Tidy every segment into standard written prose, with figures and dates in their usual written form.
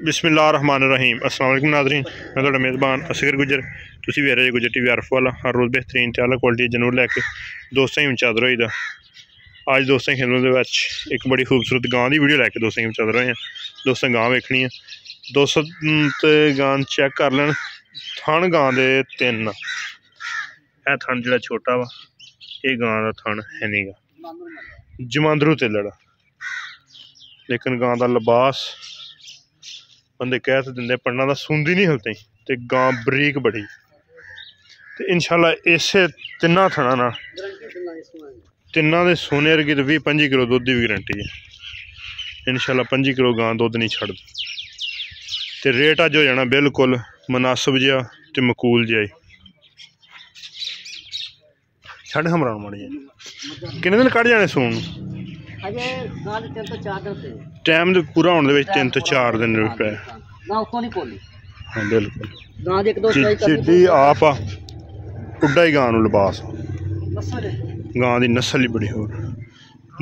बिस्मिल्लाहिर्रहमानिर्रहीम अस्सलाम वालेकुम नाज़रीन, मैं तुहाडा मेज़बान असगर गुजर। तुसीं वेख रहे गुजर टीवी आरफ वाला। हर रोज़ बेहतरीन ते आला क्वालिटी जनूर लैके दोस्तें गी चादर होई दा। अज दोस्तें खेलने दे विच एक बड़ी खूबसूरत गां की वीडियो लैके दोस्तें गी चादर होए हैं। दोस्तें गां वेखनी है, दोस्त ते गां चैक कर लैन। थन गां दे तिन, यह थन जिहड़ा छोटा वा, ये गां दा थन है नहीं गा, जमांदरू तिल्लड़, लेकिन गां दा लिबास बंदे कह तो दिंदे पन्ना दा सूंदी नहीं हलती, तो गां बरीक बड़ी। तो इंशाल्लाह इसे तिना थना ना तिना दे सोने वर्गी तो 20-25 किलो दुध की भी गारंटी है। इंशाल्लाह 25 किलो गां दुध नहीं छड्डदी। तो रेट अज हो जाना बिल्कुल मुनासिब जिहा ते मकूल जिहा। छड्ड हमरान माड़ी किन्ने दिन कढ़ जाने सून टाइम पूरा होने 3 तो 4 दिन पे। हाँ बिल्कुल जिड्डी आप आ उड्डा ही गां नूं लिबास। गां दी नस्ल ही बड़ी होर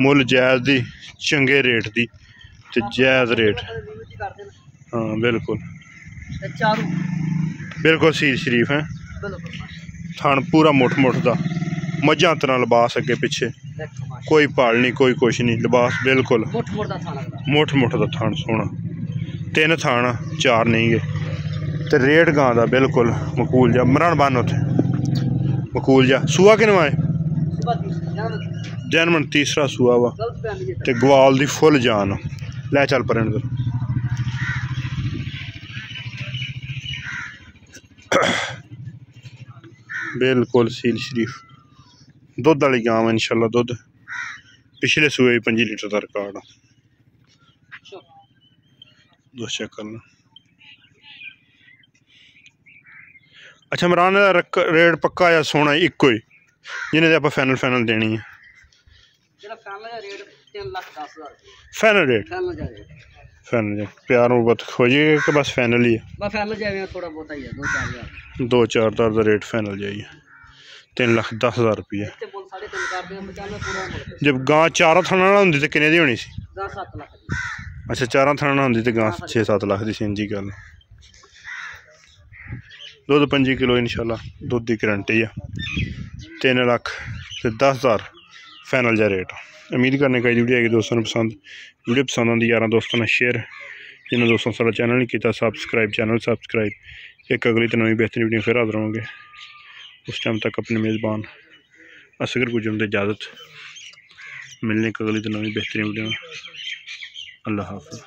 मुल जायज़ दी, चंगे रेट दी ते जायज़ रेट। हाँ बिल्कुल बिल्कुल सील शरीफ है। थान पूरा मुठ मुठ दा, मझां तरह लिबास अगे पिछे, कोई पाल नहीं कोई कुछ नहीं, लिबास बिल्कुल मुठ मुठ दा थान सोना। 3 थान 4 नहीं गए। तो रेट गां दा बिल्कुल मकूल जा। मरान बन उत्थे मकूल जा। सूआ किनवा है? जैनमन तीसरा सूआ वा, ते ग्वाल दी फुल जान। लै चल पर बिल्कुल सील शरीफ दुध वाली गां इंशाल्लाह। दुध पिछले सूए 5 लीटर का रिकॉर्ड। दोस्त चेक कर लो। अच्छा इमरान रेट पक्का या सोना इको ही जिन्हें आप फाइनल देनी है? फाइनल रेट फाइनल प्यार मुहब्बत हो जाएगा कि बस फाइनल ही है? 2-4 हज़ार का रेट फाइनल जाइए। 3,10,000 रुपये। जब गां 4 थना होंगी तो किन्ने दी होनी सी? अच्छा 4 थना होंगी तो गां 6-7 लाख की सी। जी गल दुध 25 किलो इंशाल्लाह दुध की गारंटी है। 3,10,000 फाइनल जा रेट। उम्मीद करने का वीडियो आएगी दोस्तों ने पसंद। वीडियो पसंद आती यार दोस्तों ने शेयर, जिन्होंने दोस्तों सारा चैनल नहीं किया सब्सक्राइब, चैनल सब्सक्राइब। एक अगली तो नवी बेहतरीन वीडियो फिर हाजिर होंगे। उस टाइम तक अपने मेज़बान असगर गुजर की इजाज़त। मिलने एक अगली तो नवी बेहतरीन वीडियो। अल्लाह हाफ़िज़।